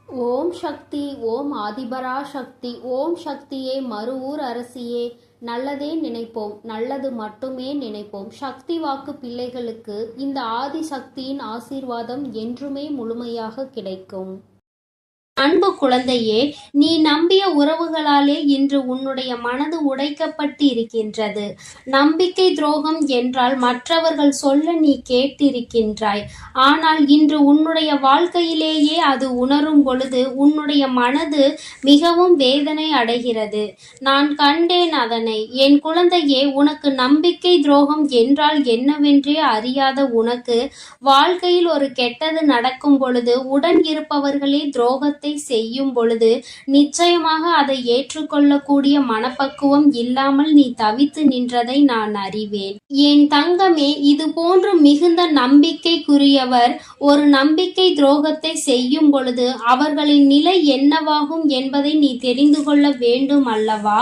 ஓம் சக்தி. ஓம் ஆதிபரா சக்தி. ஓம் சக்தியே, மறுவூர் அரசியே. நல்லதே நினைப்போம், நல்லது மட்டுமே நினைப்போம். சக்தி வாக்கு பிள்ளைகளுக்கு இந்த ஆதி சக்தியின் ஆசீர்வாதம் என்றுமே முழுமையாக கிடைக்கும். அன்பு குழந்தையே, நீ நம்பிய உறவுகளாலே இன்று உன்னுடைய மனது உடைக்கப்பட்டு இருக்கின்றது. நம்பிக்கை துரோகம் என்றால் மற்றவர்கள் சொல்ல நீ கேட்டிருக்கின்றாய். ஆனால் இன்று உன்னுடைய வாழ்க்கையிலேயே அது உணரும் பொழுது உன்னுடைய மனது மிகவும் வேதனை அடைகிறது. நான் கண்டேன் அதனை. என் குழந்தையே, உனக்கு நம்பிக்கை துரோகம் என்றால் என்னவென்றே அறியாத உனக்கு வாழ்க்கையில் ஒரு கெட்டது நடக்கும் பொழுது உடன் இருப்பவர்களே துரோகத்தை செய்யும் பொழுது நிச்சயமாக அதை ஏற்றுக்கொள்ளக்கூடிய மனப்பக்குவம் இல்லாமல் நீ தவித்து நின்றதை நான் அறிவேன். என் தங்கமே, இது போன்று மிகுந்த நம்பிக்கைக்குரியவர் ஒரு நம்பிக்கை துரோகத்தை செய்யும் பொழுது அவர்களின் நிலை என்னவாகும் என்பதை நீ தெரிந்து கொள்ள வேண்டும் அல்லவா?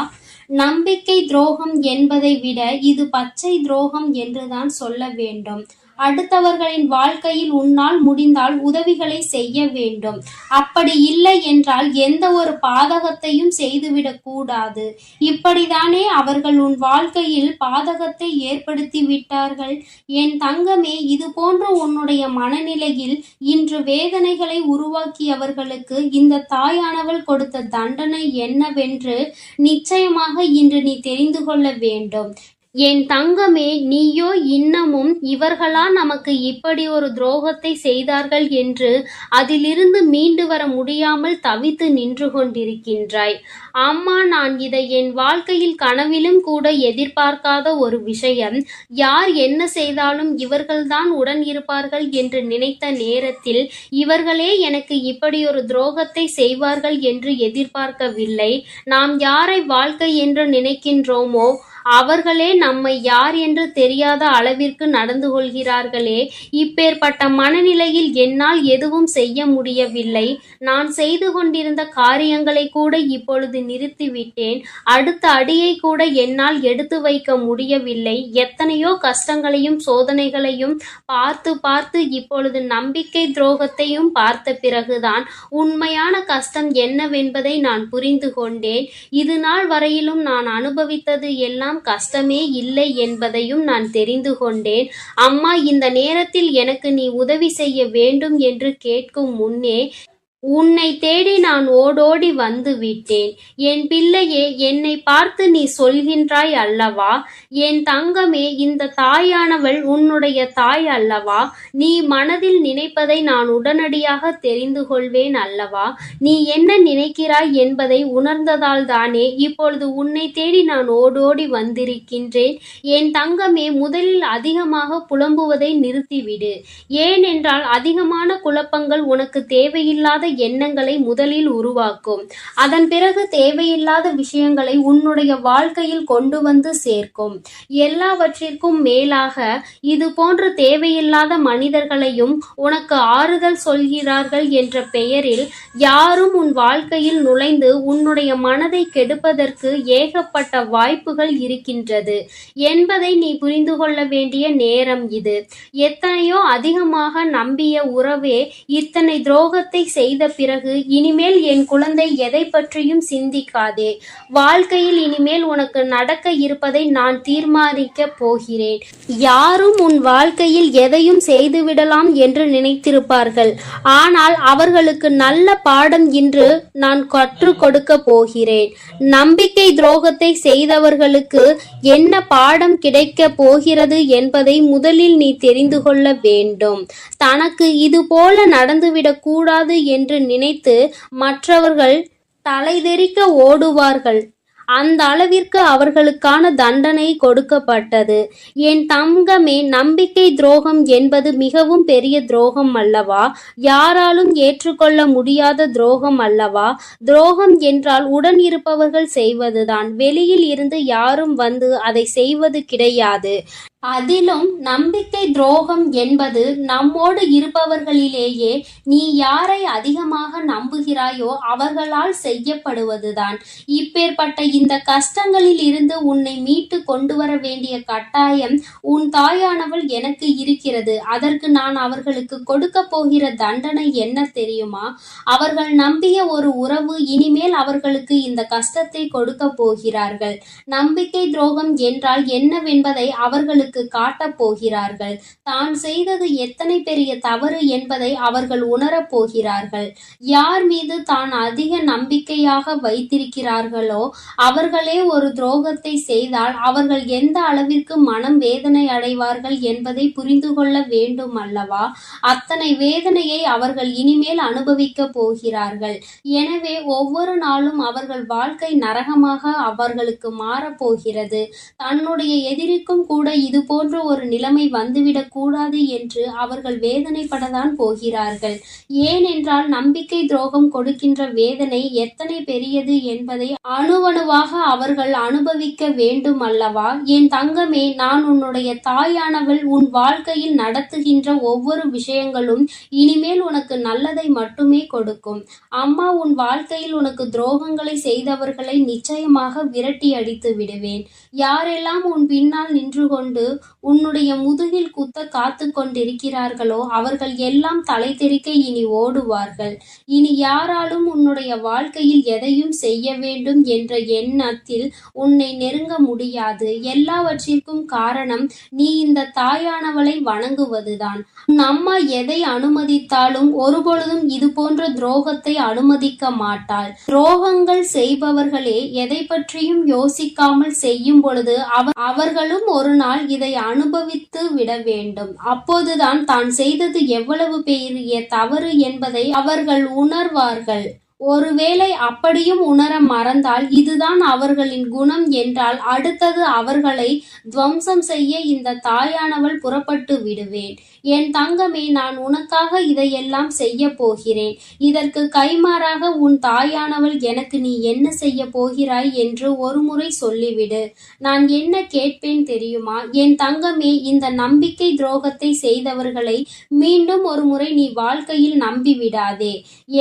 நம்பிக்கை துரோகம் என்பதை விட இது பச்சை துரோகம் என்றுதான் சொல்ல வேண்டும். அடுத்தவர்களின் வாழ்க்கையில் உன்னால் முடிந்தால் உதவிகளை செய்ய வேண்டும். அப்படி இல்லை என்றால் எந்த ஒரு பாதகத்தையும் செய்துவிடக் கூடாது. இப்படித்தானே அவர்கள் உன் வாழ்க்கையில் பாதகத்தை ஏற்படுத்தி விட்டார்கள். என் தங்கமே, இது போன்ற உன்னுடைய மனநிலையில் இன்று வேதனைகளை உருவாக்கியவர்களுக்கு இந்த தாயானவள் கொடுத்த தண்டனை என்னவென்று நிச்சயமாக இன்று நீ தெரிந்து கொள்ள வேண்டும். என் தங்கமே, நீயோ இன்னமும் இவர்களா நமக்கு இப்படி ஒரு துரோகத்தை செய்தார்கள் என்று அதிலிருந்து மீண்டு வர முடியாமல் தவித்து நின்று கொண்டிருக்கின்றாய். அம்மா, நான் இதை என் வாழ்க்கையில் கனவிலும் கூட எதிர்பார்க்காத ஒரு விஷயம். யார் என்ன செய்தாலும் இவர்கள்தான் உடன் இருப்பார்கள் என்று நினைத்த நேரத்தில் இவர்களே எனக்கு இப்படி ஒரு துரோகத்தை செய்வார்கள் என்று எதிர்பார்க்கவில்லை. நாம் யாரை வாழ்க்கை என்று நினைக்கின்றோமோ அவர்களே நம்மை யார் என்று தெரியாத அளவிற்கு நடந்து கொள்கிறார்களே. இப்பேற்பட்ட மனநிலையில் என்னால் எதுவும் செய்ய முடியவில்லை. நான் செய்து கொண்டிருந்த காரியங்களை கூட இப்பொழுது நிறுத்திவிட்டேன். அடுத்த அடியை கூட என்னால் எடுத்து வைக்க முடியவில்லை. எத்தனையோ கஷ்டங்களையும் சோதனைகளையும் பார்த்து பார்த்து இப்பொழுது நம்பிக்கை துரோகத்தையும் பார்த்த பிறகுதான் உண்மையான கஷ்டம் என்னவென்பதை நான் புரிந்து கொண்டேன். இது நாள் வரையிலும் நான் அனுபவித்தது எல்லாம் கஷ்டமே இல்லை என்பதையும் நான் தெரிந்து கொண்டேன். அம்மா, இந்த நேரத்தில் எனக்கு நீ உதவி செய்ய வேண்டும் என்று கேட்கும் முன்னே உன்னை தேடி நான் ஓடோடி வந்து விட்டேன். என் பிள்ளையே, என்னை பார்த்து நீ சொல்கின்றாய் அல்லவா? என் தங்கமே, இந்த தாயானவள் உன்னுடைய தாய் அல்லவா? நீ மனதில் நினைப்பதை நான் உடனடியாக தெரிந்து கொள்வேன் அல்லவா? நீ என்ன நினைக்கிறாய் என்பதை உணர்ந்ததால் தானே இப்பொழுது உன்னை தேடி நான் ஓடோடி வந்திருக்கின்றேன். என் தங்கமே, முதலில் அதிகமாக புலம்புவதை நிறுத்திவிடு. ஏனென்றால் அதிகமான குழப்பங்கள் உனக்கு தேவையில்லாத எண்ணங்களை முதலில் உருவாக்கும். அதன் பிறகு தேவையில்லாத விஷயங்களை உன்னுடைய வாழ்க்கையில் கொண்டு வந்து சேர்க்கும். எல்லாவற்றிற்கும் மேலாக இது போன்ற தேவையில்லாத மனிதர்களையும் உனக்கு ஆறுதல் சொல்கிறார்கள் என்ற பெயரில் யாரும் உன் வாழ்க்கையில் நுழைந்து உன்னுடைய மனதை கெடுப்பதற்கு ஏகப்பட்ட வாய்ப்புகள் இருக்கின்றது என்பதை நீ புரிந்து கொள்ள வேண்டிய நேரம் இது. எத்தனையோ அதிகமாக நம்பிய உறவே இத்தனை துரோகத்தை செய்த பிறகு இனிமேல் என் குழந்தை எதை பற்றியும் சிந்திக்காதே. வாழ்க்கையில் இனிமேல் உனக்கு நடக்க இருப்பதை நான் தீர்மானிக்க போகிறேன். யாரும் உன் வாழ்க்கையில் எதையும் செய்துவிடலாம் என்று நினைத்திருப்பார்கள். ஆனால் அவர்களுக்கு நல்ல பாடம் இன்று நான் கற்றுக் கொடுக்க போகிறேன். நம்பிக்கை துரோகத்தை செய்தவர்களுக்கு என்ன பாடம் கிடைக்க போகிறது என்பதை முதலில் நீ தெரிந்து கொள்ள வேண்டும். தனக்கு இது போல நடந்துவிடக் கூடாது என்று நினைத்து மற்றவர்கள் தலைதெறிக்க ஓடுவார்கள். அந்த அளவிற்கு அவர்களுக்கான தண்டனை கொடுக்கப்பட்டது. என் தங்கமே, நம்பிக்கை துரோகம் என்பது மிகவும் பெரிய துரோகம் அல்லவா? யாராலும் ஏற்றுக்கொள்ள முடியாத துரோகம் அல்லவா? துரோகம் என்றால் உடன் இருப்பவர்கள் செய்வதுதான். வெளியில் இருந்து யாரும் வந்து அதை செய்வது கிடையாது. அதிலும் நம்பிக்கை துரோகம் என்பது நம்மோடு இருப்பவர்களிலேயே நீ யாரை அதிகமாக நம்புகிறாயோ அவர்களால் செய்யப்படுவதுதான். இப்பேற்பட்ட இந்த கஷ்டங்களில் இருந்து உன்னை மீட்டு கொண்டு வர வேண்டிய கட்டாயம் உன் தாயானவள் எனக்கு இருக்கிறது. அதற்கு நான் அவர்களுக்கு கொடுக்க போகிற தண்டனை என்ன தெரியுமா? அவர்கள் நம்பிய ஒரு உறவு இனிமேல் அவர்களுக்கு இந்த கஷ்டத்தை கொடுக்க போகிறார்கள். நம்பிக்கை துரோகம் என்றால் என்னவென்பதை அவர்களுக்கு காட்டப் போகிறார்கள். தான் செய்தது எத்தனை பெரிய தவறு என்பதை அவர்கள் உணரப் போகிறார்கள். யார் மீது தான் அதிக நம்பிக்கையாக வைத்திருக்கிறார்களோ அவர்களே ஒரு துரோகத்தை செய்தால் அவர்கள் எந்த அளவிற்கு மனம் வேதனை அடைவார்கள் என்பதை புரிந்து கொள்ள வேண்டும் அல்லவா? அத்தனை வேதனையை அவர்கள் இனிமேல் அனுபவிக்க போகிறார்கள். எனவே ஒவ்வொரு நாளும் அவர்கள் வாழ்க்கை நரகமாக அவர்களுக்கு மாறப்போகிறது. தன்னுடைய எதிரிக்கும் கூட இது போன்ற ஒரு நிலைமை வந்துவிடக் கூடாது என்று அவர்கள் வேதனைப்படத்தான் போகிறார்கள். ஏனென்றால் நம்பிக்கை துரோகம் கொடுக்கின்ற வேதனை எத்தனை பெரியது என்பதை அணுவணுவாக அவர்கள் அனுபவிக்க வேண்டும் அல்லவா? என் தங்கமே, நான் உன்னுடைய தாயானவள். உன் வாழ்க்கையில் நடத்துகின்ற ஒவ்வொரு விஷயங்களும் இனிமேல் உனக்கு நல்லதை மட்டுமே கொடுக்கும். அம்மா உன் வாழ்க்கையில் உனக்கு துரோகங்களை செய்தவர்களை நிச்சயமாக விரட்டி அடித்து விடுவேன். யாரெல்லாம் உன் பின்னால் நின்று கொண்டு உன்னுடைய முதுகில் குத்த காத்து கொண்டிருக்கிறார்களோ அவர்கள் எல்லாம் தலை தெறிக்க இனி ஓடுவார்கள். இனி யாராலும் உன்னுடைய வாழ்க்கையில் எதையும் செய்ய வேண்டும் என்ற எண்ணத்தில் உன்னை நெருங்க முடியாது. எல்லாவற்றிற்கும் காரணம் நீ இந்த தாயானவளை வணங்குவதுதான். உன் அம்மா எதை அனுமதித்தாலும் ஒருபொழுதும் இது போன்ற துரோகத்தை அனுமதிக்க மாட்டாள். துரோகங்கள் செய்பவர்களே எதை பற்றியும் யோசிக்காமல் செய்யும் பொழுது அவர்களும் ஒரு நாள் இதை அனுபவித்து விட வேண்டும். அப்போதுதான் தான் செய்தது எவ்வளவு பெரிய தவறு என்பதை அவர்கள் உணர்வார்கள். ஒருவேளை அப்படியும் உணர மறந்தால் இதுதான் அவர்களின் குணம் என்றால் அடுத்தது அவர்களை துவம்சம் செய்ய இந்த தாயானவள் புறப்பட்டு விடுவேன். என் தங்கமே, நான் உனக்காக இதையெல்லாம் செய்ய போகிறேன். இதற்கு கைமாறாக உன் தாயானவள் எனக்கு நீ என்ன செய்ய போகிறாய் என்று ஒருமுறை சொல்லிவிடு. நான் என்ன கேட்பேன் தெரியுமா? என் தங்கமே, இந்த நம்பிக்கை துரோகத்தை செய்தவர்களை மீண்டும் ஒரு முறை நீ வாழ்க்கையில் நம்பிவிடாதே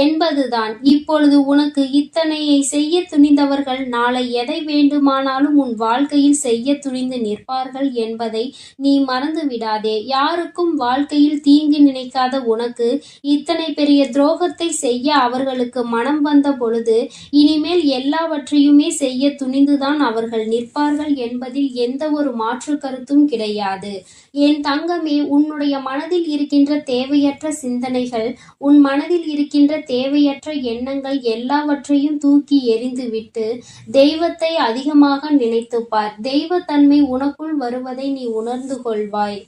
என்பதுதான். இப்பொழுது உனக்கு இத்தனையை செய்ய துணிந்தவர்கள் நாளை எதை வேண்டுமானாலும் உன் வாழ்க்கையில் செய்ய துணிந்து நிற்பார்கள் என்பதை நீ மறந்து விடாதே. யாருக்கும் வாழ்க்கையில் தீங்கு நினைக்காத உனக்கு இத்தனை பெரிய துரோகத்தை செய்ய அவர்களுக்கு மனம் வந்த பொழுது இனிமேல் எல்லாவற்றையுமே செய்ய துணிந்துதான் அவர்கள் நிற்பார்கள் என்பதில் எந்த ஒரு மாற்று கருத்தும் கிடையாது. என் தங்கமே, உன்னுடைய மனதில் இருக்கின்ற தேவையற்ற சிந்தனைகள், உன் மனதில் இருக்கின்ற தேவையற்ற எண்ணங்கள் எல்லாவற்றையும் தூக்கி எறிந்துவிட்டு தெய்வத்தை அதிகமாக நினைத்துப்பார். தெய்வத்தன்மை உனக்குள் வருவதை நீ உணர்ந்து கொள்வாய்.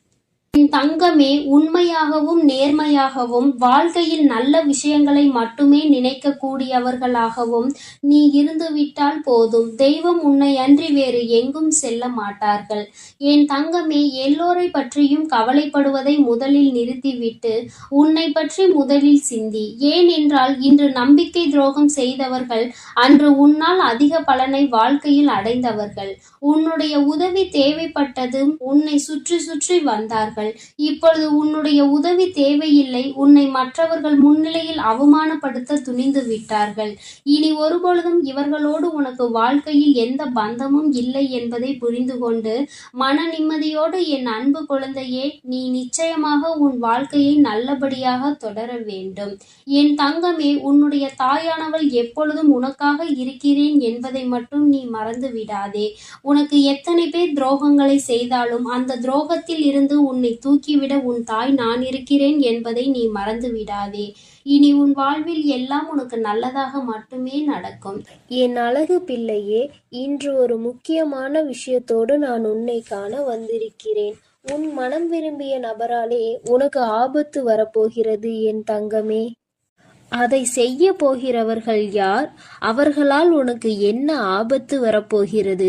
என் தங்கமே, உண்மையாகவும் நேர்மையாகவும் வாழ்க்கையில் நல்ல விஷயங்களை மட்டுமே நினைக்க கூடியவர்களாகவும் நீ இருந்துவிட்டால் போதும். தெய்வம் உன்னை அன்றி வேறு எங்கும் செல்ல மாட்டார்கள். என் தங்கமே, எல்லோரை பற்றியும் கவலைப்படுவதை முதலில் நிறுத்திவிட்டு உன்னை பற்றி முதலில் சிந்தி. ஏனென்றால் இன்று நம்பிக்கை துரோகம் செய்தவர்கள் அன்று உன்னால் அதிக பலனை வாழ்க்கையில் அடைந்தவர்கள். உன்னுடைய உதவி தேவைப்பட்டதும் உன்னை சுற்றி சுற்றி வந்தார்கள். இப்பொழுது உன்னுடைய உதவி தேவையில்லை. உன்னை மற்றவர்கள் முன்னிலையில் அவமானப்படுத்த துணிந்து விட்டார்கள். இனி ஒருபொழுதும் இவர்களோடு உனக்கு வாழ்க்கையில் எந்த பந்தமும் இல்லை என்பதை புரிந்து கொண்டு மன நிம்மதியோடு என் அன்பு குழந்தையே, நீ நிச்சயமாக உன் வாழ்க்கையை நல்லபடியாக தொடர வேண்டும். என் தங்கமே, உன்னுடைய தாயானவள் எப்பொழுதும் உனக்காக இருக்கிறேன் என்பதை மட்டும் நீ மறந்து விடாதே. உனக்கு எத்தனை பேர் துரோகங்களை செய்தாலும் அந்த துரோகத்தில் இருந்து உன்னை தூக்கிவிட உன் தாய் நான் இருக்கிறேன் என்பதை நீ மறந்து விடாதே. இனி உன் வாழ்வில் எல்லாம் உனக்கு நல்லதாக மட்டுமே நடக்கும். என் அழகு பிள்ளையே, இன்று ஒரு முக்கியமான விஷயத்தோடு நான் உன்னை காண வந்திருக்கிறேன். உன் மனம் விரும்பிய நபராலே உனக்கு ஆபத்து வரப்போகிறது என் தங்கமே. அதை செய்ய போகிறவர்கள் யார்? அவர்களால் உனக்கு என்ன ஆபத்து வரப்போகிறது?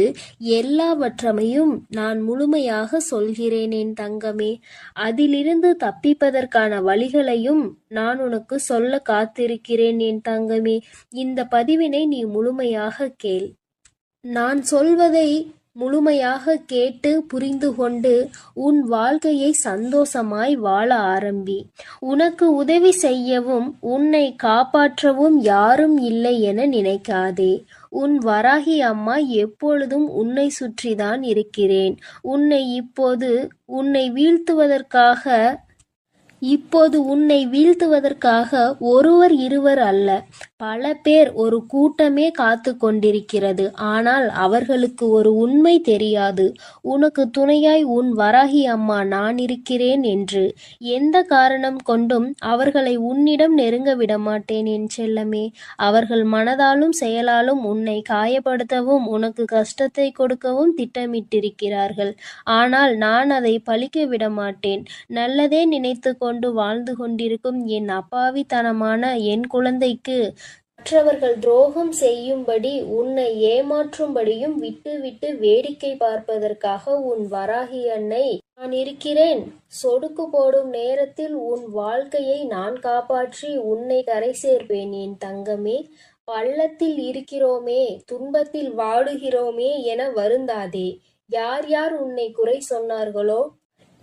எல்லாவற்றையும் நான் முழுமையாக சொல்கிறேன் என் தங்கமே. அதிலிருந்து தப்பிப்பதற்கான வழிகளையும் நான் உனக்கு சொல்ல காத்திருக்கிறேன் என் தங்கமே. இந்த பதிவினை நீ முழுமையாக கேள். நான் சொல்வதை முழுமையாக கேட்டு புரிந்து கொண்டு உன் வாழ்க்கையை சந்தோஷமாய் வாழ ஆரம்பி. உனக்கு உதவி செய்யவும் உன்னை காப்பாற்றவும் யாரும் இல்லை என நினைக்காதே. உன் வராகி அம்மா எப்பொழுதும் உன்னை சுற்றிதான் இருக்கிறேன். இப்போது உன்னை வீழ்த்துவதற்காக ஒருவர் இருவர் அல்ல, பல பேர், ஒரு கூட்டமே காத்து கொண்டிருக்கிறது. ஆனால் அவர்களுக்கு ஒரு உண்மை தெரியாது. உனக்கு துணையாய் உன் வராகி அம்மா நான் இருக்கிறேன் என்று. எந்த காரணம் கொண்டும் அவர்களை உன்னிடம் நெருங்க விடமாட்டேன் என் செல்லமே. அவர்கள் மனதாலும் செயலாலும் உன்னை காயப்படுத்தவும் உனக்கு கஷ்டத்தை கொடுக்கவும் திட்டமிட்டிருக்கிறார்கள். ஆனால் நான் அதை பலிக்க விடமாட்டேன். நல்லதே நினைத்து கொண்டு வாழ்ந்து கொண்டிருக்கும் என் அப்பாவித்தனமான என் குழந்தைக்கு மற்றவர்கள் துரோகம் செய்யும்படி உன்னை ஏமாற்றும்படியும் விட்டு வேடிக்கை பார்ப்பதற்காக உன் வராகி அன்னை நான் இருக்கிறேன். சொடுக்கு போடும் நேரத்தில் உன் வாழ்க்கையை நான் காப்பாற்றி உன்னை கரை சேர்ப்பேன் என் தங்கமே. பள்ளத்தில் இருக்கிறோமே, துன்பத்தில் வாடுகிறோமே என வருந்தாதே. யார் யார் உன்னை குறை சொன்னார்களோ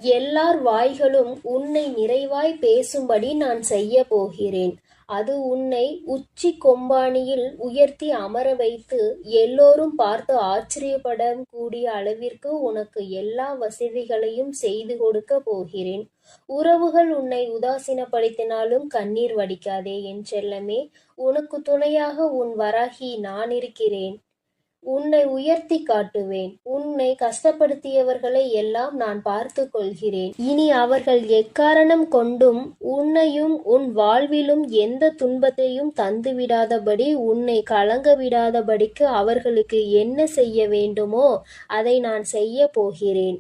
எல்லார் வாய்களும் உன்னை நிறைவாய் பேசும்படி நான் செய்ய போகிறேன். அது உன்னை உச்சி கொம்பானியில் உயர்த்தி அமர வைத்து எல்லோரும் பார்த்து ஆச்சரியப்பட கூடிய அளவிற்கு உனக்கு எல்லா வசதிகளையும் செய்து கொடுக்க போகிறேன். உறவுகள் உன்னை உதாசீனப்படுத்தினாலும் கண்ணீர் வடிக்காதே என் செல்லமே. உனக்கு துணையாக உன் வராகி நான் இருக்கிறேன். உன்னை உயர்த்தி காட்டுவேன். உன்னை கஷ்டப்படுத்தியவர்களை எல்லாம் நான் பார்த்து கொள்கிறேன். இனி அவர்கள் எக்காரணம் கொண்டும் உன்னையும் உன் வாழ்விலும் எந்த துன்பத்தையும் தந்துவிடாதபடி, உன்னை கலங்க விடாதபடிக்கு அவர்களுக்கு என்ன செய்ய வேண்டுமோ அதை நான் செய்ய போகிறேன்.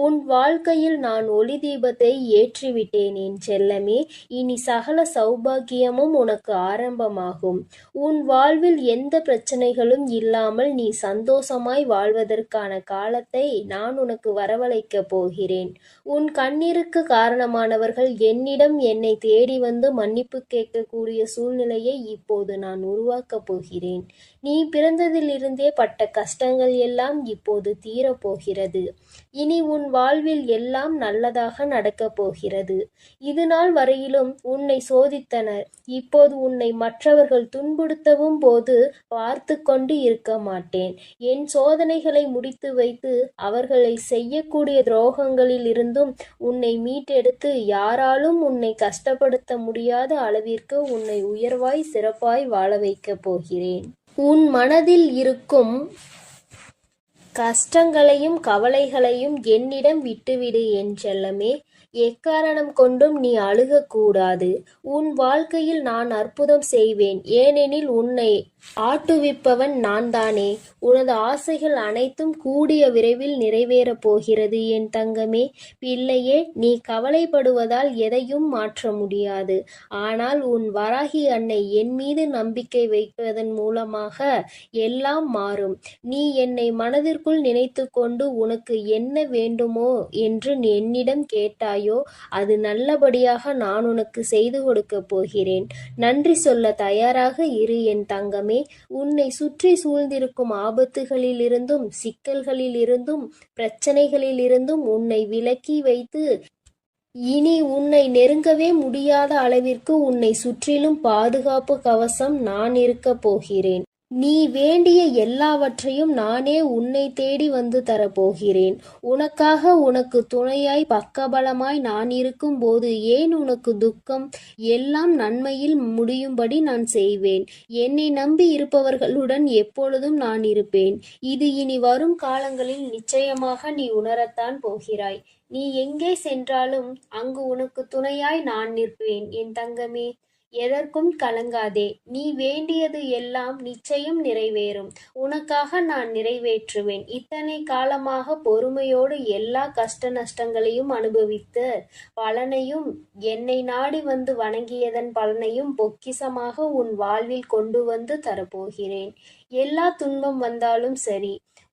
உன் வாழ்க்கையில் நான் ஒளி தீபத்தை ஏற்றிவிட்டேன் என் செல்லமே. இனி சகல சௌபாகியமும் உனக்கு ஆரம்பமாகும். உன் வாழ்வில் எந்த பிரச்சனைகளும் இல்லாமல் நீ சந்தோஷமாய் வாழ்வதற்கான காலத்தை நான் உனக்கு வரவழைக்கப் போகிறேன். உன் கண்ணீருக்கு காரணமானவர்கள் என்னை தேடி வந்து மன்னிப்பு கேட்கக்கூடிய சூழ்நிலையை இப்போது நான் உருவாக்கப் போகிறேன். நீ பிறந்ததிலிருந்தே பட்ட கஷ்டங்கள் எல்லாம் இப்போது தீரப்போகிறது. இனி உன் வாழ்வில் எல்லாம் நல்லதாக நடக்கப் போகிறது. இது நாள் வரையிலும் உன்னை சோதித்தனர். இப்போது உன்னை மற்றவர்கள் துன்புறுத்தவும் போது பார்த்து கொண்டு இருக்க மாட்டேன். என் சோதனைகளை முடித்து வைத்து அவர்களை செய்யக்கூடிய துரோகங்களில் இருந்தும் உன்னை மீட்டெடுத்து யாராலும் உன்னை கஷ்டப்படுத்த முடியாத அளவிற்கு உன்னை உயர்வாய் சிறப்பாய் வாழ வைக்கப் போகிறேன். உன் மனதில் இருக்கும் கஷ்டங்களையும் கவலைகளையும் என்னிடம் விட்டுவிடு என் செல்லமே. எக்காரணம் கொண்டும் நீ அழுகக்கூடாது. உன் வாழ்க்கையில் நான் அற்புதம் செய்வேன். ஏனெனில் உன்னை ஆட்டுவிப்பவன் நான் தானே. உனது ஆசைகள் அனைத்தும் கூடிய விரைவில் நிறைவேறப் போகிறது என் தங்கமே. பிள்ளையே, நீ கவலைப்படுவதால் எதையும் மாற்ற முடியாது. ஆனால் உன் வராகி அன்னை என் மீது நம்பிக்கை வைப்பதன் மூலமாக எல்லாம் மாறும். நீ என்னை மனதிற்குள் நினைத்து கொண்டு உனக்கு என்ன வேண்டுமோ என்று என்னிடம் கேட்டாயோ அது நல்லபடியாக நான் உனக்கு செய்து கொடுக்கப் போகிறேன். நன்றி சொல்ல தயாராக இரு என் தங்கமே. உன்னை சுற்றி சூழ்ந்திருக்கும் ஆபத்துகளிலிருந்தும் சிக்கல்களிலிருந்தும் பிரச்சனைகளிலிருந்தும் உன்னை விலக்கி வைத்து இனி உன்னை நெருங்கவே முடியாத அளவிற்கு உன்னை சுற்றிலும் பாதுகாப்பு கவசம் நான் இருக்கப் போகிறேன். நீ வேண்டிய எல்லாவற்றையும் நானே உன்னை தேடி வந்து தரப்போகிறேன். உனக்காக உனக்கு துணையாய் பக்கபலமாய் நான் இருக்கும் போது ஏன் உனக்கு துக்கம்? எல்லாம் நன்மையில் முடியும்படி நான் செய்வேன். என்னை நம்பி இருப்பவர்களுடன் எப்பொழுதும் நான் இருப்பேன். இது இனி வரும் காலங்களில் நிச்சயமாக நீ உணரத்தான் போகிறாய். நீ எங்கே சென்றாலும் அங்கு உனக்கு துணையாய் நான் நிற்பேன் என் தங்கமே. எதற்கும் கலங்காதே. நீ வேண்டியது எல்லாம் நிச்சயம் நிறைவேறும். உனக்காக நான் நிறைவேற்றுவேன். இத்தனை காலமாக பொறுமையோடு எல்லா கஷ்ட நஷ்டங்களையும் அனுபவித்த பலனையும் என்னை நாடி வந்து வணங்கியதன் பலனையும் பொக்கிசமாக உன் வாழ்வில் கொண்டு வந்து தரப்போகிறேன். எல்லா துன்பம் வந்தாலும் சரி,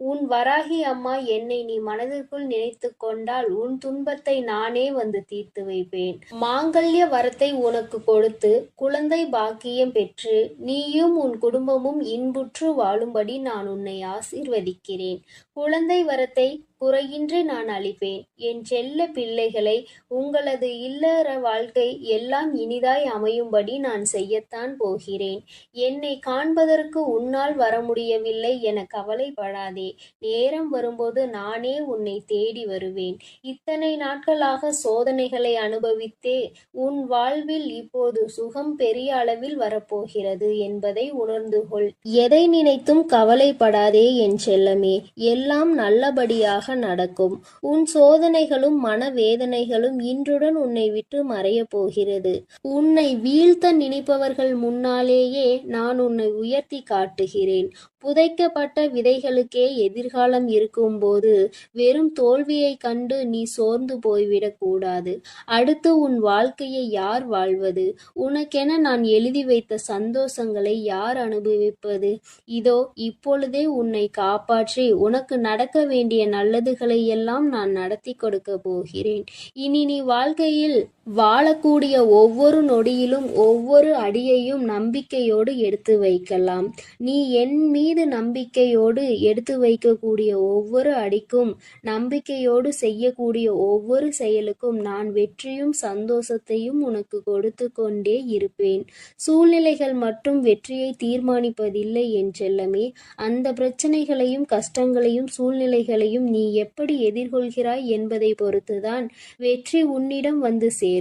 உன் வராகி அம்மா என்னை நீ மனதிற்குள் நினைத்து கொண்டால் உன் துன்பத்தை நானே வந்து தீர்த்து வைப்பேன். மாங்கல்ய வரத்தை உனக்கு கொடுத்து குழந்தை பாக்கியம் பெற்று நீயும் உன் குடும்பமும் இன்புற்று வாழும்படி நான் உன்னை ஆசீர்வதிக்கிறேன். குழந்தை வரத்தை குறையின்றி நான் அளிப்பேன். என் செல்ல பிள்ளைகளை, உங்களது இல்லற வாழ்க்கை எல்லாம் இனிதாய் அமையும்படி நான் செய்யத்தான் போகிறேன். என்னை காண்பதற்கு உன்னால் வர முடியவில்லை என கவலைப்படாதே. நேரம் வரும்போது நானே உன்னை தேடி வருவேன். இத்தனை நாட்களாக சோதனைகளை அனுபவித்தே உன் வாழ்வில் இப்போது சுகம் பெரிய அளவில் வரப்போகிறது என்பதை உணர்ந்து கொள். எதை நினைத்தும் கவலைப்படாதே என் செல்லமே. எல்லாம் நல்லபடியாக நடக்கும். உன் சோதனைகளும் மனவேதனைகளும் இன்றுடன் உன்னை விட்டு மறையப் போகிறது. உன்னை வீழ்த்த நினைப்பவர்கள் முன்னாலேயே நான் உன்னை உயர்த்தி காட்டுகிறேன். புதைக்கப்பட்ட விதைகளுக்கே எதிர்காலம் இருக்கும்போது வெறும் தோல்வியை கண்டு நீ சோர்ந்து போய்விடக் கூடாது. அடுத்து உன் வாழ்க்கையை யார் வாழ்வது? உனக்கென நான் எழுதி வைத்த சந்தோஷங்களை யார் அனுபவிப்பது? இதோ இப்பொழுதே உன்னை காப்பாற்றி உனக்கு நடக்க வேண்டிய நல்லதுகளை எல்லாம் நான் நடத்தி கொடுக்க போகிறேன். இனி நீ வாழ்க்கையில் வாழக்கூடிய ஒவ்வொரு நொடியிலும் ஒவ்வொரு அடியையும் நம்பிக்கையோடு எடுத்து வைக்கலாம். நீ என் மீது நம்பிக்கையோடு எடுத்து வைக்கக்கூடிய ஒவ்வொரு அடிக்கும், நம்பிக்கையோடு செய்யக்கூடிய ஒவ்வொரு செயலுக்கும் நான் வெற்றியும் சந்தோஷத்தையும் உனக்கு கொடுத்து கொண்டே இருப்பேன். சூழ்நிலைகள் மட்டும் வெற்றியை தீர்மானிப்பதில்லை என் செல்லமே. அந்த பிரச்சனைகளையும் கஷ்டங்களையும் சூழ்நிலைகளையும் நீ எப்படி எதிர்கொள்கிறாய் என்பதை பொறுத்துதான் வெற்றி உன்னிடம் வந்து சேரும்.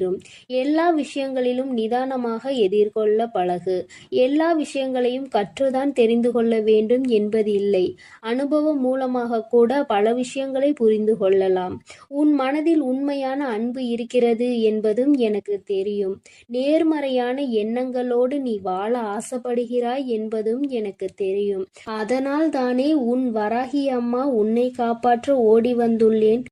எல்லா விஷயங்களிலும் நிதானமாக எதிர்கொள்ள பழகு. எல்லா விஷயங்களையும் கற்றுதான் தெரிந்து கொள்ள வேண்டும் என்பது இல்லை. அனுபவம் மூலமாக கூட பல விஷயங்களை புரிந்து கொள்ளலாம். உன் மனதில் உண்மையான அன்பு இருக்கிறது என்பதும் எனக்கு தெரியும். நேர்மறையான எண்ணங்களோடு நீ வாழ ஆசைப்படுகிறாய் என்பதும் எனக்கு தெரியும். அதனால் தானே உன் வராகி அம்மா உன்னை காப்பாற்ற ஓடி வந்துள்ளேன்.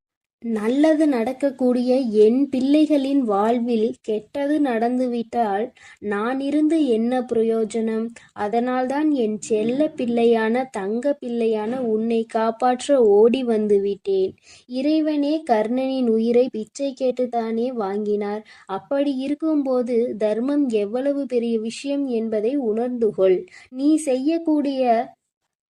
நல்லது நடக்கக்கூடிய என் பிள்ளைகளின் வாழ்வில் கெட்டது நடந்துவிட்டால் நான் இருந்து என்ன பிரயோஜனம்? அதனால்தான் என் செல்ல பிள்ளையான தங்க பிள்ளையான உன்னை காப்பாற்ற ஓடி வந்து விட்டேன். இறைவனே கர்ணனின் உயிரை பிச்சை கேட்டுத்தானே வாங்கினார். அப்படி இருக்கும்போது தர்மம் எவ்வளவு பெரிய விஷயம் என்பதை உணர்ந்து கொள். நீ செய்யக்கூடிய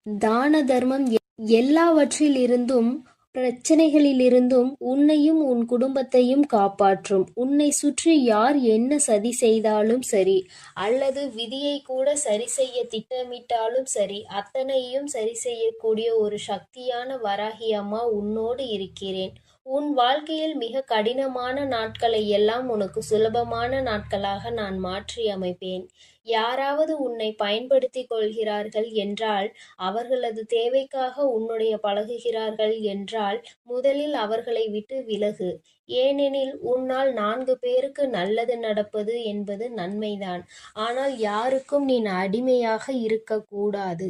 தான தர்மம் எல்லாவற்றிலிருந்தும் பிரச்சனைகளிலிருந்தும் உன்னையும் உன் குடும்பத்தையும் காப்பாற்றும். உன்னை சுற்றி யார் என்ன சதி செய்தாலும் சரி, அல்லது விதியை கூட சரி செய்ய திட்டமிட்டாலும் சரி, அத்தனையும் சரி செய்யக்கூடிய ஒரு சக்தியான வராகி அம்மா உன்னோடு இருக்கிறேன். உன் வாழ்க்கையில் மிக கடினமான நாட்களை எல்லாம் உனக்கு சுலபமான நாட்களாக நான் மாற்றி அமைப்பேன். யாராவது உன்னை பயன்படுத்தி கொள்கிறார்கள் என்றால், அவர்களது தேவைக்காக உன்னுடைய பழகுகிறார்கள் என்றால், முதலில் அவர்களை விட்டு விலகு. ஏனெனில் உன்னால் 4 பேருக்கு நல்லது நடப்பது என்பது நன்மைதான். ஆனால் யாருக்கும் நீ அடிமையாக இருக்கக்கூடாது.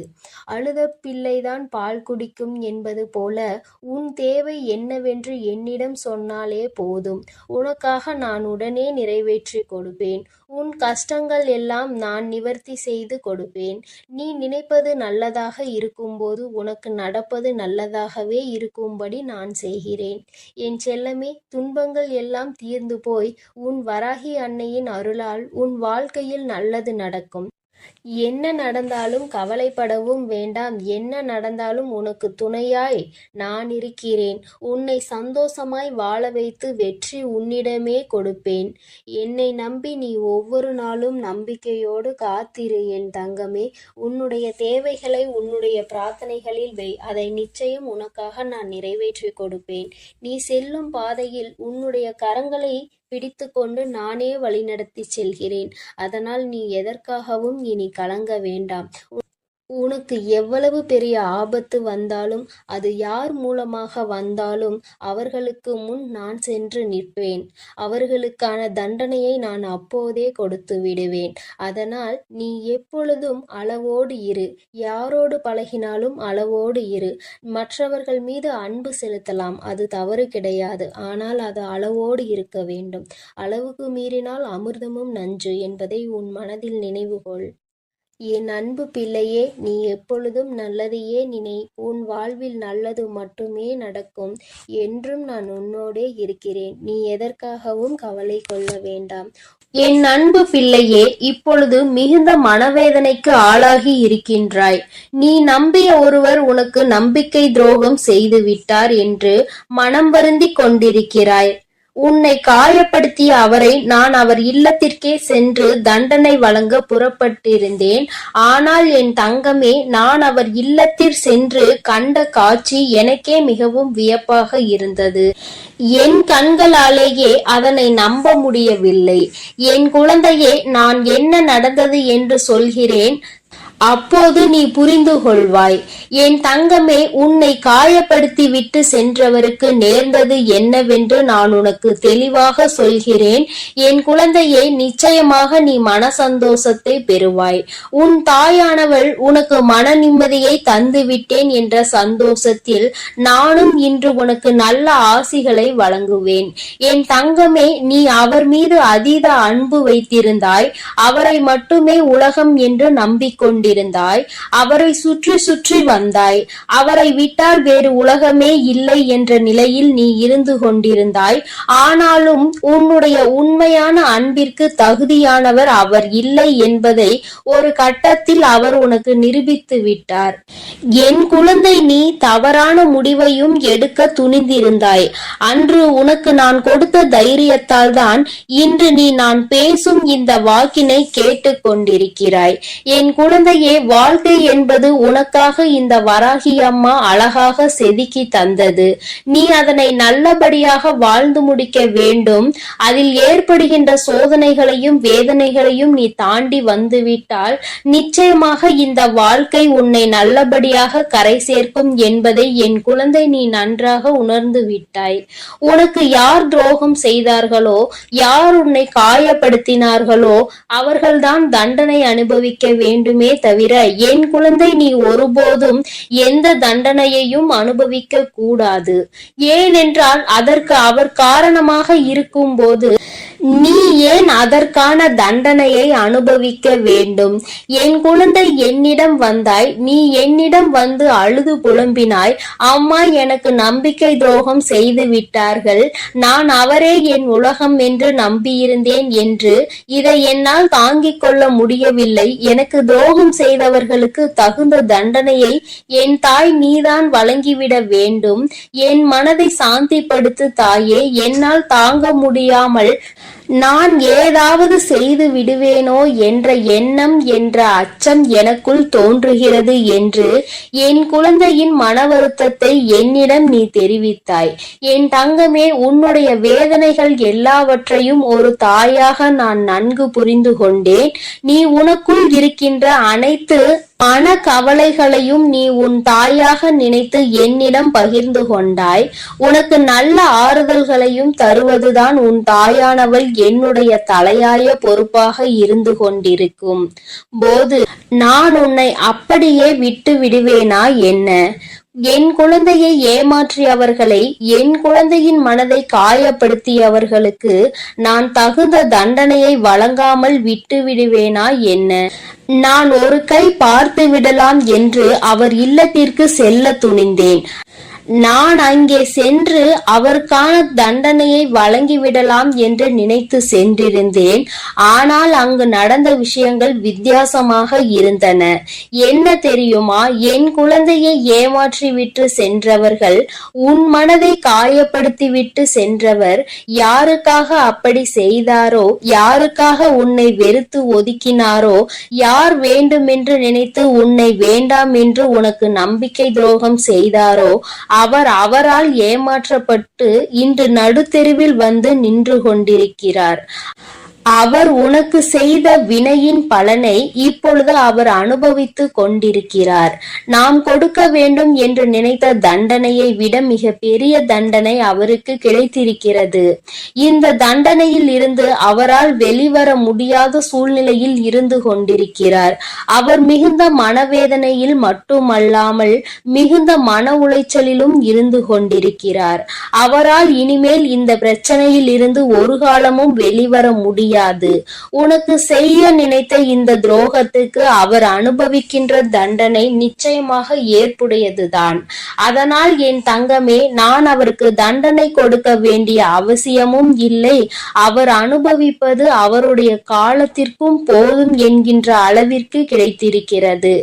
அழுத பிள்ளைதான் பால் குடிக்கும் என்பது போல உன் தேவை என்னவென்று என்னிடம் சொன்னாலே போதும். உனக்காக நான் உடனே நிறைவேற்றி கொடுப்பேன். உன் கஷ்டங்கள் எல்லாம் நான் நிவர்த்தி செய்து கொடுப்பேன். நீ நினைப்பது நல்லதாக இருக்கும்போது உனக்கு நடப்பது நல்லதாகவே இருக்கும்படி நான் செய்கிறேன். என் செல்லமே, துன்பங்கள் எல்லாம் தீர்ந்து போய் உன் வராகி அன்னையின் அருளால் உன் வாழ்க்கையில் நல்லது நடக்கும். என்ன நடந்தாலும் கவலைப்படவும் வேண்டாம். என்ன நடந்தாலும் உனக்கு துணையாய் நான் இருக்கிறேன். உன்னை சந்தோஷமாய் வாழ வைத்து வெற்றி உன்னிடமே கொடுப்பேன். என்னை நம்பி நீ ஒவ்வொரு நாளும் நம்பிக்கையோடு காத்திரு என் தங்கமே. உன்னுடைய தேவைகளை உன்னுடைய பிரார்த்தனைகளில் வை. அதை நிச்சயம் உனக்காக நான் நிறைவேற்றி கொடுப்பேன். நீ செல்லும் பாதையில் உன்னுடைய கரங்களை பிடித்து கொண்டு நானே வழிநடத்தி செல்கிறேன். அதனால் நீ எதற்காகவும் இனி கலங்க வேண்டாம். உனக்கு எவ்வளவு பெரிய ஆபத்து வந்தாலும், அது யார் மூலமாக வந்தாலும் அவர்களுக்கு முன் நான் சென்று நிற்பேன். அவர்களுக்கான தண்டனையை நான் அப்போதே கொடுத்து விடுவேன். அதனால் நீ எப்பொழுதும் அளவோடு இரு. யாரோடு பழகினாலும் அளவோடு இரு. மற்றவர்கள் மீது அன்பு செலுத்தலாம், அது தவறு கிடையாது. ஆனால் அது அளவோடு இருக்க வேண்டும். அளவுக்கு மீறினால் அமிர்தமும் நஞ்சு என்பதை உன் மனதில் நினைவுகொள். என் அன்பு பிள்ளையே, நீ எப்பொழுதும் நல்லதையே நினை. உன் வாழ்வில் நல்லது மட்டுமே நடக்கும். என்றும் நான் உன்னோடே இருக்கிறேன். நீ எதற்காகவும் கவலை கொள்ள வேண்டாம். என் அன்பு பிள்ளையே, இப்பொழுது மிகுந்த மனவேதனைக்கு ஆளாகி இருக்கின்றாய். நீ நம்பிய ஒருவர் உனக்கு நம்பிக்கை துரோகம் செய்து விட்டார் என்று மனம் வருந்திக் கொண்டிருக்கிறாய். உன்னை காயப்படுத்திய அவரை நான் அவர் இல்லத்திற்கே சென்று தண்டனை வழங்க புறப்பட்டிருந்தேன். ஆனால் என் தங்கமே, நான் அவர் இல்லத்தில் சென்று கண்ட காட்சி எனக்கே மிகவும் வியப்பாக இருந்தது. என் கண்களாலேயே அதனை நம்ப முடியவில்லை. என் குழந்தையே, நான் என்ன நடந்தது என்று சொல்கிறேன், அப்போது நீ புரிந்து கொள்வாய். என் தங்கமே, உன்னை காயப்படுத்தி விட்டு சென்றவருக்கு நேர்ந்தது என்னவென்று நான் உனக்கு தெளிவாக சொல்கிறேன். என் குழந்தையே, நிச்சயமாக நீ மன சந்தோஷத்தை பெறுவாய். உன் தாயானவள் உனக்கு மன நிம்மதியை தந்து விட்டேன் என்ற சந்தோஷத்தில் நானும் இன்று உனக்கு நல்ல ஆசிகளை வழங்குவேன். என் தங்கமே, நீ அவர் மீது அதீத அன்பு வைத்திருந்தாய். அவரை மட்டுமே உலகம் என்று நம்பிக்கொண்டு இருந்தாய். அவரை சுற்றி சுற்றி வந்தாய். அவரை விட்டால் வேறு உலகமே இல்லை என்ற நிலையில் நீ இருந்து கொண்டிருந்தாய். ஆனாலும் உன்னுடைய உண்மையான அன்பிற்கு தகுதியானவர் அவர் இல்லை என்பதை ஒரு கட்டத்தில் அவர் உனக்கு நிரூபித்து விட்டார். என் குழந்தை, நீ தவறான முடிவையும் எடுக்க துணிந்திருந்தாய். அன்று உனக்கு நான் கொடுத்த தைரியத்தால் தான் இன்று நீ நான் பேசும் இந்த வாக்கினை கேட்டுக் கொண்டிருக்கிறாய். என் குழந்தை, வாழ்க்கை என்பது உனக்காக இந்த வராகி அம்மா அழகாக செதுக்கி தந்தது. நீ அதனை நல்லபடியாக வாழ்ந்து முடிக்க வேண்டும். அதில் ஏற்படுகின்ற சோதனைகளையும் வேதனைகளையும் நீ தாண்டி வந்துவிட்டால் நிச்சயமாக இந்த வாழ்க்கை உன்னை நல்லபடியாக கரை சேர்க்கும் என்பதை என் குழந்தை நீ நன்றாக உணர்ந்து விட்டாய். உனக்கு யார் துரோகம் செய்தார்களோ, யார் உன்னை காயப்படுத்தினார்களோ அவர்கள்தான் தண்டனை அனுபவிக்க வேண்டுமே தவிர என் குழந்தை நீ ஒருபோதும் எந்த தண்டனையையும் அனுபவிக்க கூடாது. ஏனென்றால் அதற்கு அவர் காரணமாக இருக்கும் போது நீ ஏன் அதற்கான தண்டனையை அனுபவிக்க வேண்டும்? என் குழந்தை, என்னிடம் வந்தாய். நீ என்னிடம் வந்து அழுது புலம்பினாய். அம்மா, எனக்கு நம்பிக்கை துரோகம் செய்து விட்டார்கள். நான் அவரே என் உலகம் என்று நம்பியிருந்தேன் என்று. இதை என்னால் தாங்கிக் கொள்ள முடியவில்லை. எனக்கு துரோகம் செய்தவர்களுக்கு தகுந்த தண்டனையை என் தாய் நீதான் வழங்கிவிட வேண்டும். என் மனதை சாந்திப்படுத்து தாயே. என்னால் தாங்க முடியாமல் நான் ஏதாவது செய்து விடுவேனோ என்ற எண்ணம் என்ற அச்சம் எனக்குள் தோன்றுகிறது என்று என் குழந்தையின் மன வருத்தத்தை என்னிடம் நீ தெரிவித்தாய். என் தங்கமே, உன்னுடைய வேதனைகள் எல்லாவற்றையும் ஒரு தாயாக நான் நன்கு புரிந்து கொண்டேன். நீ உனக்குள் இருக்கின்ற அனைத்து மன கவலைகளையும் நீ உன் தாயாக நினைத்து என்னிடம் பகிர்ந்து கொண்டாய். உனக்கு நல்ல ஆறுதல்களையும் தருவதுதான் உன் தாயானவள் என்னுடைய தலையாய பொறுப்பாக இருந்து கொண்டிருக்கும் போது நான் உன்னை அப்படியே விட்டு விடுவேனா என்ன? என் குழந்தையை ஏமாற்றியவர்களை, என் குழந்தையின் மனதை காயப்படுத்தியவர்களுக்கு நான் தகுந்த தண்டனையை வழங்காமல் விட்டு விடுவேனா என்ன? நான் ஒரு கை பார்த்து விடலாம் என்று அவர் இல்லத்திற்கு செல்ல துணிந்தேன். நான் அங்கே சென்று அவருக்கான தண்டனையை வழங்கிவிடலாம் என்று நினைத்து சென்றிருந்தேன். ஆனால் அங்கு நடந்த விஷயங்கள் வித்தியாசமாக இருந்தன. என்ன தெரியுமா? என் குழந்தையை ஏமாற்றி விட்டு சென்றவர்கள், உன் மனதை காயப்படுத்தி விட்டு சென்றவர் யாருக்காக அப்படி செய்தாரோ, யாருக்காக உன்னை வெறுத்து ஒதுக்கினாரோ, யார் வேண்டுமென்று நினைத்து உன்னை வேண்டாம் என்று உனக்கு நம்பிக்கை துரோகம் செய்தாரோ அவரால் ஏமாற்றப்பட்டு இன்று நடுத்தெருவில் வந்து நின்று கொண்டிருக்கிறார். அவர் உனக்கு செய்த வினையின் பலனை இப்பொழுது அவர் அனுபவித்து கொண்டிருக்கிறார். நாம் கொடுக்க வேண்டும் என்று நினைத்த தண்டனையை விட மிக பெரிய தண்டனை அவருக்கு கிடைத்திருக்கிறது. இந்த தண்டனையில் இருந்து அவரால் வெளிவர முடியாத சூழ்நிலையில் இருந்து கொண்டிருக்கிறார். அவர் மிகுந்த மனவேதனையில் மட்டுமல்லாமல் மிகுந்த மன உளைச்சலிலும் இருந்து கொண்டிருக்கிறார். அவரால் இனிமேல் இந்த பிரச்சனையில் இருந்து ஒரு காலமும் வெளிவர முடியாது. முடியாது. உனக்கு செய்ய நினைத்த இந்த துரோகத்துக்கு அவர் அனுபவிக்கின்ற தண்டனை நிச்சயமாக ஏற்புடையதுதான். அதனால் என் தங்கமே, நான் அவருக்கு தண்டனை கொடுக்க வேண்டிய அவசியமும் இல்லை. அவர் அனுபவிப்பது அவருடைய காலத்திற்கும் போதும் என்கின்ற அளவிற்கு கிடைத்திருக்கிறது.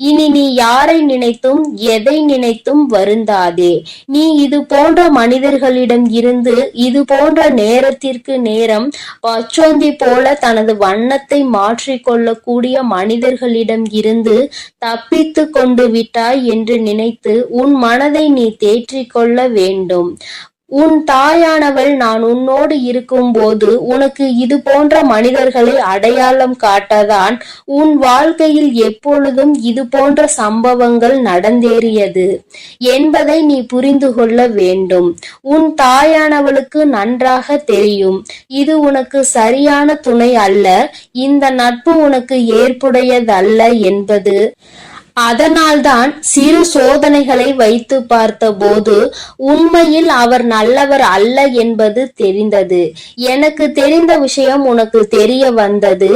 இனி நீ யாரை நினைத்தும் எதை நினைத்தும் வருந்தாதே. நீ இது போன்ற மனிதர்களிடம் இருந்து இது போன்ற நேரத்திற்கு நேரம் பச்சோந்தி போல தனது வண்ணத்தை மாற்றிக்கொள்ளக்கூடிய மனிதர்களிடம் இருந்து தப்பித்து கொண்டு விட்டாய் என்று நினைத்து உன் மனதை நீ தேற்றிக் கொள்ள வேண்டும். உன் தாயானவள் நான் உன்னோடு இருக்கும் போது உனக்கு இது போன்ற மனிதர்களை அடையாளம் காட்டதான் உன் வாழ்க்கையில் எப்பொழுதும் இது போன்ற சம்பவங்கள் நடந்தேறியது என்பதை நீ புரிந்து கொள்ள வேண்டும். உன் தாயானவளுக்கு நன்றாக தெரியும் இது உனக்கு சரியான துணை அல்ல, இந்த நட்பு உனக்கு ஏற்புடையதல்ல என்பது. அதனால்தான் சிறு சோதனைகளை வைத்து பார்த்த போது உண்மையில் அவர் நல்லவர் அல்ல என்பது தெரிந்தது. எனக்கு தெரிந்த விஷயம் உனக்கு தெரிய வந்தது.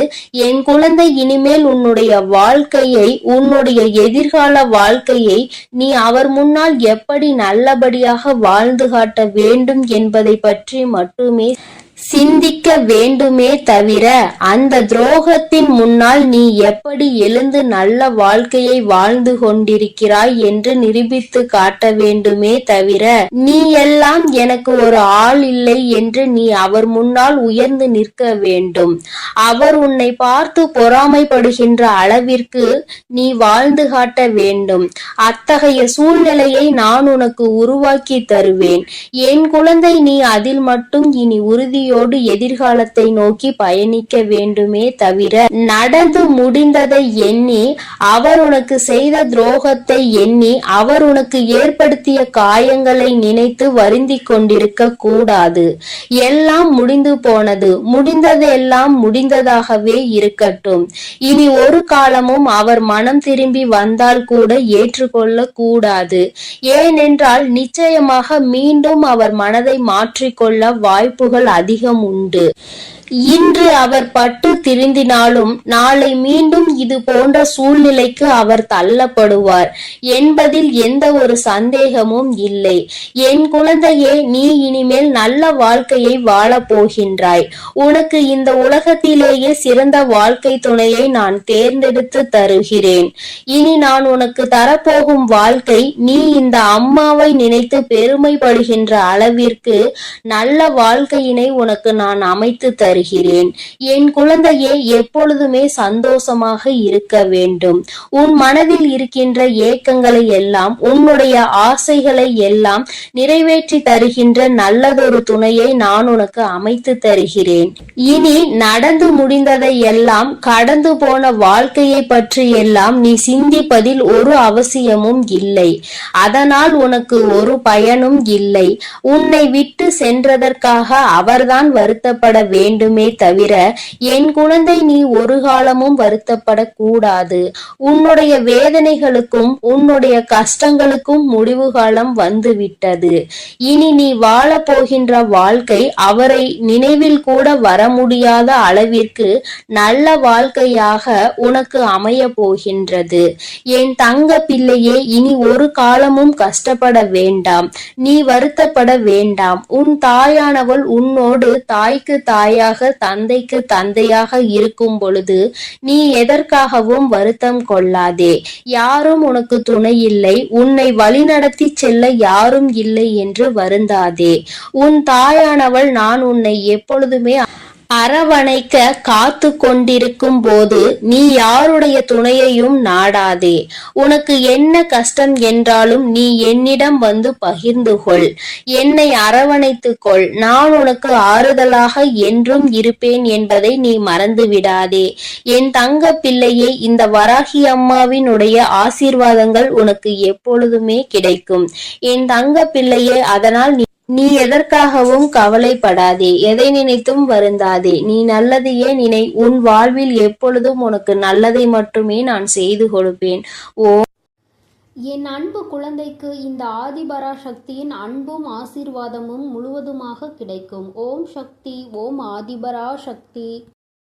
என் குழந்தை, இனிமேல் உன்னுடைய வாழ்க்கையை, உன்னுடைய எதிர்கால வாழ்க்கையை நீ அவர் முன்னால் எப்படி நல்லபடியாக வாழ்ந்து காட்ட வேண்டும் என்பதை பற்றி மட்டுமே சிந்திக்க வேண்டுமே தவிர அந்த துரோகத்தின் முன்னால் நீ எப்படி எழுந்து நல்ல வாழ்க்கையை வாழ்ந்து கொண்டிருக்கிறாய் என்று நிரூபித்து காட்ட வேண்டுமே தவிர நீ எல்லாம் எனக்கு ஒரு ஆள் இல்லை என்று நீ அவர் முன்னால் உயர்ந்து நிற்க வேண்டும். அவர் உன்னை பார்த்து பொறாமைப்படுகின்ற அளவிற்கு நீ வாழ்ந்து காட்ட வேண்டும். அத்தகைய சூழ்நிலையை நான் உனக்கு உருவாக்கி தருவேன். என் குழந்தை, நீ அதில் மட்டும் இனி உறுதியோடு எதிர்காலத்தை நோக்கி பயணிக்க வேண்டுமே தவிர நடந்து முடிந்ததை எண்ணி, அவர் உனக்கு செய்த துரோகத்தை எண்ணி, அவர் உனக்கு ஏற்படுத்திய காயங்களை நினைத்து வருந்தி கொண்டிருக்க கூடாது. எல்லாம் முடிந்து போனது, முடிந்ததெல்லாம் முடிந்ததாகவே இருக்கட்டும். இனி ஒரு காலமும் அவர் மனம் திரும்பி வந்தால் கூட ஏற்றுக்கொள்ள கூடாது. ஏனென்றால் நிச்சயமாக மீண்டும் அவர் மனதை மாற்றிக்கொள்ள வாய்ப்புகள் அதிகம் உண்டு. இன்று அவர் பட்டு திருந்தினாலும் நாளை மீண்டும் இது போன்ற சூழ்நிலைக்கு அவர் தள்ளப்படுவார் என்பதில் எந்த ஒரு சந்தேகமும் இல்லை. என் குழந்தையே, நீ இனிமேல் நல்ல வாழ்க்கையை வாழப் போகின்றாய். உனக்கு இந்த உலகத்திலேயே சிறந்த வாழ்க்கை துணையை நான் தேர்ந்தெடுத்து தருகிறேன். இனி நான் உனக்கு தரப்போகும் வாழ்க்கை நீ இந்த அம்மாவை நினைத்து பெருமைப்படுகின்ற அளவிற்கு நல்ல வாழ்க்கையினை உனக்கு நான் அமைத்து தருகிறேன். என் குழந்தையே, எப்பொழுதுமே சந்தோஷமாக இருக்க வேண்டும். உன் மனதில் இருக்கின்ற ஏக்கங்களை எல்லாம், உன்னுடைய ஆசைகளை எல்லாம் நிறைவேற்றி தருகின்ற நல்லதொரு துணையை நான் உனக்கு அமைத்து தருகிறேன். இனி நடந்து முடிந்ததை எல்லாம், கடந்து போன வாழ்க்கையை பற்றி எல்லாம் நீ சிந்திப்பதில் ஒரு அவசியமும் இல்லை. அதனால் உனக்கு ஒரு பயனும் இல்லை. உன்னை விட்டு சென்றதற்காக அவர்தான் வருத்தப்பட வேண்டுமே தவிர என் குழந்தை, நீ ஒரு காலமும் வருத்தப்படக்கூடாது. உன்னுடைய வேதனைகளுக்கும் உன்னுடைய கஷ்டங்களுக்கும் முடிவு காலம் வந்துவிட்டது. இனி நீ வாழ போகின்ற வாழ்க்கை அவரை நினைவில் கூட வர முடியாத அளவிற்கு நல்ல வாழ்க்கையாக உனக்கு அமைய போகின்றது. என் தங்க பிள்ளையே, இனி ஒரு காலமும் கஷ்டப்பட வேண்டாம், நீ வருத்தப்பட வேண்டாம். உன் தாயானவள் உன்னோடு தாய்க்கு தாயாக, தந்தைக்கு தந்தையாக இருக்கும் பொழுது நீ எதற்காகவும் வருத்தம் கொள்ளாதே. யாரும் உனக்கு துணை இல்லை, உன்னை வழிநடத்தி செல்ல யாரும் இல்லை என்று வருந்தாதே. உன் தாயானவள் நான் உன்னை எப்பொழுதுமே அரவணைக்க காத்து கொண்டிருக்கும் போது நீ யாருடைய துணையையும் நாடாதே. உனக்கு என்ன கஷ்டம் என்றாலும் நீ என்னிடம் வந்து பகிர்ந்து கொள், என்னை அரவணைத்துக் கொள். நான் உனக்கு ஆறுதலாக என்றும் இருப்பேன் என்பதை நீ மறந்து விடாதே. என் தங்க பிள்ளையே, இந்த வராகி அம்மாவினுடைய ஆசீர்வாதங்கள் உனக்கு எப்பொழுதுமே கிடைக்கும் என் தங்க பிள்ளையே. அதனால் நீ எதற்காகவும் கவலைப்படாதே, எதை நினைத்தும் வருந்தாதே. நீ நல்லதையே நினை. உன் வாழ்வில் எப்பொழுதும் உனக்கு நல்லதை மட்டுமே நான் செய்து கொடுப்பேன். என் அன்பு குழந்தைக்கு இந்த ஆதிபராசக்தியின் அன்பும் ஆசீர்வாதமும் முழுவதுமாக கிடைக்கும். ஓம் சக்தி, ஓம் ஆதிபராசக்தி.